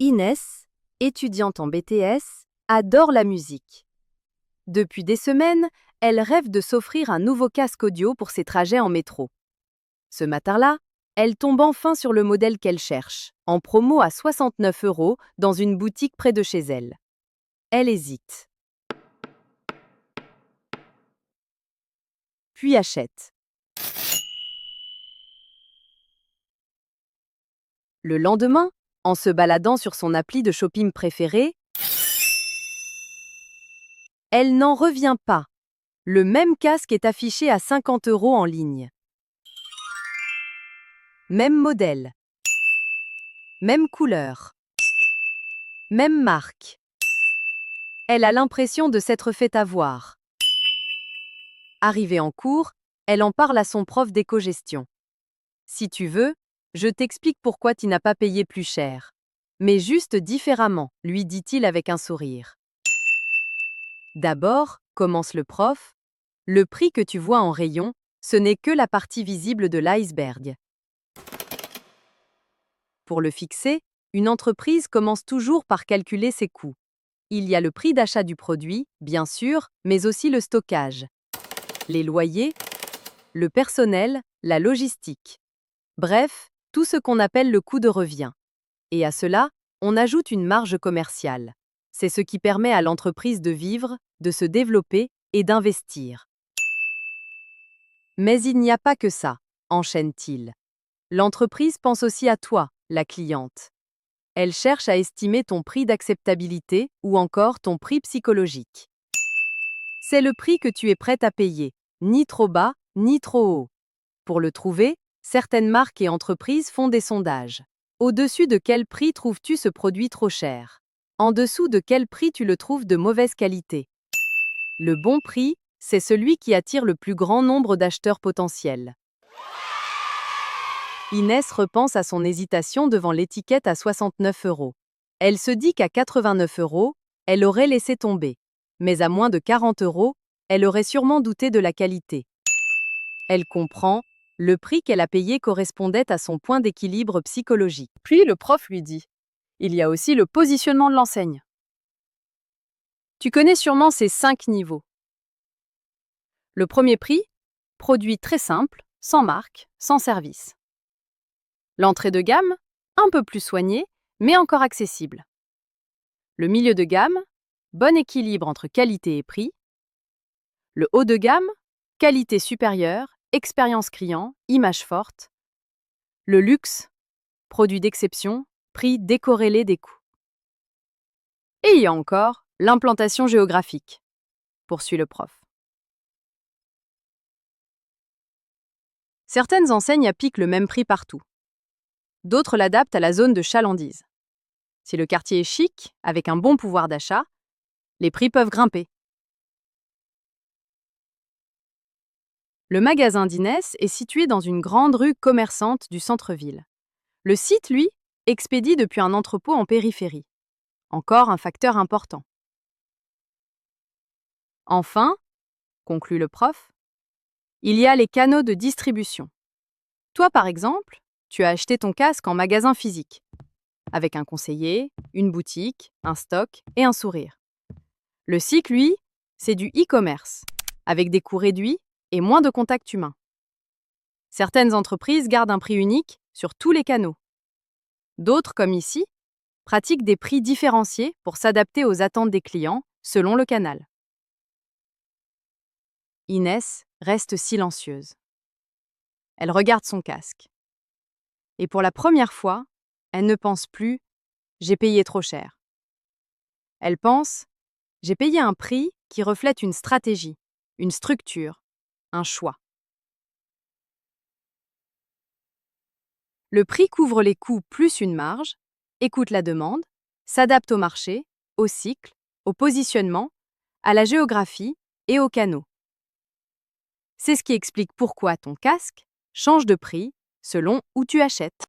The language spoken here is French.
Inès, étudiante en BTS, adore la musique. Depuis des semaines, elle rêve de s'offrir un nouveau casque audio pour ses trajets en métro. Ce matin-là, elle tombe enfin sur le modèle qu'elle cherche, en promo à 69 € dans une boutique près de chez elle. Elle hésite, puis achète. Le lendemain, en se baladant sur son appli de shopping préférée, elle n'en revient pas. Le même casque est affiché à 50 € en ligne. Même modèle, même couleur, même marque. Elle a l'impression de s'être fait avoir. Arrivée en cours, elle en parle à son prof d'éco-gestion. Si tu veux, je t'explique pourquoi tu n'as pas payé plus cher. Mais juste différemment, lui dit-il avec un sourire. D'abord, commence le prof, le prix que tu vois en rayon, ce n'est que la partie visible de l'iceberg. Pour le fixer, une entreprise commence toujours par calculer ses coûts. Il y a le prix d'achat du produit, bien sûr, mais aussi le stockage, les loyers, le personnel, la logistique. Bref, tout ce qu'on appelle le coût de revient. Et à cela, on ajoute une marge commerciale. C'est ce qui permet à l'entreprise de vivre, de se développer et d'investir. Mais il n'y a pas que ça, enchaîne-t-il. L'entreprise pense aussi à toi, la cliente. Elle cherche à estimer ton prix d'acceptabilité ou encore ton prix psychologique. C'est le prix que tu es prête à payer, ni trop bas, ni trop haut. Pour le trouver, certaines marques et entreprises font des sondages. Au-dessus de quel prix trouves-tu ce produit trop cher? En dessous de quel prix tu le trouves de mauvaise qualité? Le bon prix, c'est celui qui attire le plus grand nombre d'acheteurs potentiels. Inès repense à son hésitation devant l'étiquette à 69 €. Elle se dit qu'à 89 €, elle aurait laissé tomber. Mais à moins de 40 €, elle aurait sûrement douté de la qualité. Elle comprend, le prix qu'elle a payé correspondait à son point d'équilibre psychologique. Puis le prof lui dit, il y a aussi le positionnement de l'enseigne. Tu connais sûrement ces 5 niveaux. Le premier prix, produit très simple, sans marque, sans service. L'entrée de gamme, un peu plus soignée, mais encore accessible. Le milieu de gamme, bon équilibre entre qualité et prix. Le haut de gamme, qualité supérieure, expérience client, image forte. Le luxe, produit d'exception, prix décorrélé des coûts. Et il y a encore l'implantation géographique, poursuit le prof. Certaines enseignes appliquent le même prix partout. D'autres l'adaptent à la zone de chalandise. Si le quartier est chic, avec un bon pouvoir d'achat, les prix peuvent grimper. Le magasin d'Inès est situé dans une grande rue commerçante du centre-ville. Le site, lui, expédie depuis un entrepôt en périphérie. Encore un facteur important. Enfin, conclut le prof, il y a les canaux de distribution. Toi, par exemple, tu as acheté ton casque en magasin physique, avec un conseiller, une boutique, un stock et un sourire. Le site, lui, c'est du e-commerce, avec des coûts réduits et moins de contact humain. Certaines entreprises gardent un prix unique sur tous les canaux. D'autres, comme ici, pratiquent des prix différenciés pour s'adapter aux attentes des clients selon le canal. Inès reste silencieuse. Elle regarde son casque. Et pour la première fois, elle ne pense plus « j'ai payé trop cher ». Elle pense « j'ai payé un prix qui reflète une stratégie, une structure, un choix ». Le prix couvre les coûts plus une marge, écoute la demande, s'adapte au marché, au cycle, au positionnement, à la géographie et aux canaux. C'est ce qui explique pourquoi ton casque change de prix selon où tu achètes.